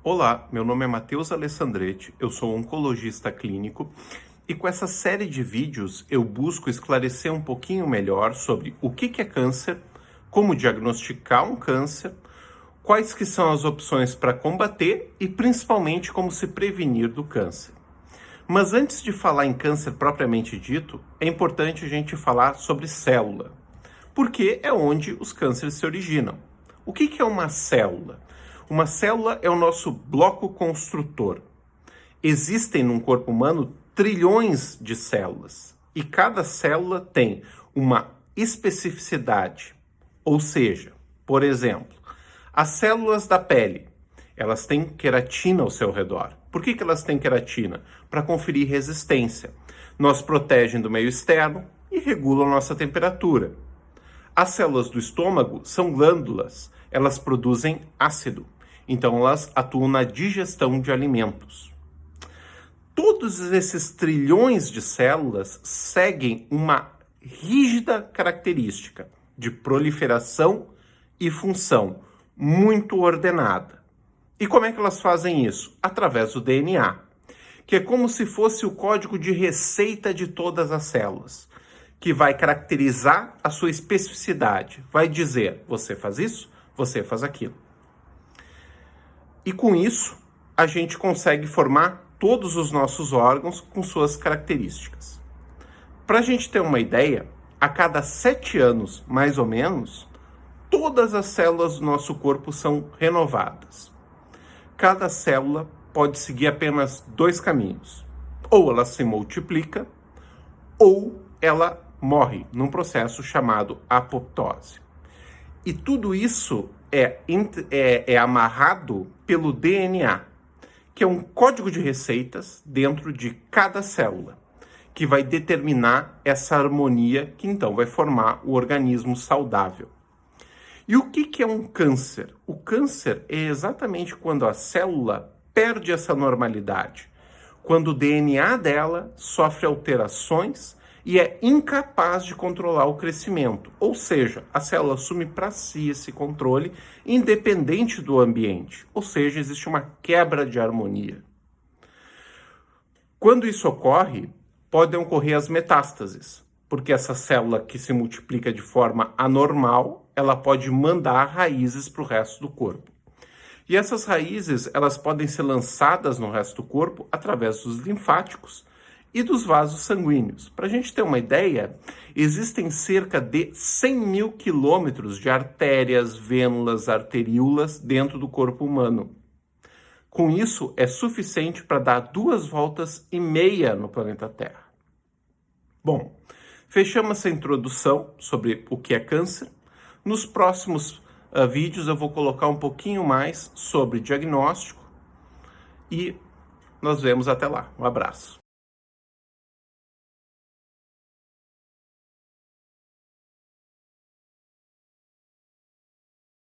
Olá, meu nome é Matheus Alessandretti, eu sou oncologista clínico e com essa série de vídeos eu busco esclarecer um pouquinho melhor sobre o que é câncer, como diagnosticar um câncer, quais que são as opções para combater e principalmente como se prevenir do câncer. Mas antes de falar em câncer propriamente dito, é importante a gente falar sobre célula, porque é onde os cânceres se originam. O que é uma célula? Uma célula é o nosso bloco construtor. Existem no corpo humano trilhões de células e cada célula tem uma especificidade. Ou seja, por exemplo, as células da pele, elas têm queratina ao seu redor. Por que elas têm queratina? Para conferir resistência. Nos protegem do meio externo e regulam nossa temperatura. As células do estômago são glândulas, elas produzem ácido. Então, elas atuam na digestão de alimentos. Todos esses trilhões de células seguem uma rígida característica de proliferação e função muito ordenada. E como é que elas fazem isso? Através do DNA, que é como se fosse o código de receita de todas as células, que vai caracterizar a sua especificidade, vai dizer, você faz isso, você faz aquilo. E com isso, a gente consegue formar todos os nossos órgãos com suas características. Para a gente ter uma ideia, a cada 7 anos, mais ou menos, todas as células do nosso corpo são renovadas. Cada célula pode seguir apenas 2 caminhos. Ou ela se multiplica, ou ela morre num processo chamado apoptose. E tudo isso é amarrado pelo DNA, que é um código de receitas dentro de cada célula, que vai determinar essa harmonia que então vai formar o organismo saudável. E o que é um câncer? O câncer é exatamente quando a célula perde essa normalidade, quando o DNA dela sofre alterações e é incapaz de controlar o crescimento. Ou seja, a célula assume para si esse controle independente do ambiente. Ou seja, existe uma quebra de harmonia. Quando isso ocorre, podem ocorrer as metástases, porque essa célula que se multiplica de forma anormal, ela pode mandar raízes para o resto do corpo. E essas raízes, elas podem ser lançadas no resto do corpo através dos linfáticos e dos vasos sanguíneos. Para a gente ter uma ideia, existem cerca de 100 mil quilômetros de artérias, vênulas, arteríolas dentro do corpo humano. Com isso, é suficiente para dar 2,5 voltas no planeta Terra. Bom, fechamos essa introdução sobre o que é câncer. Nos próximos vídeos eu vou colocar um pouquinho mais sobre diagnóstico e nós vemos até lá. Um abraço.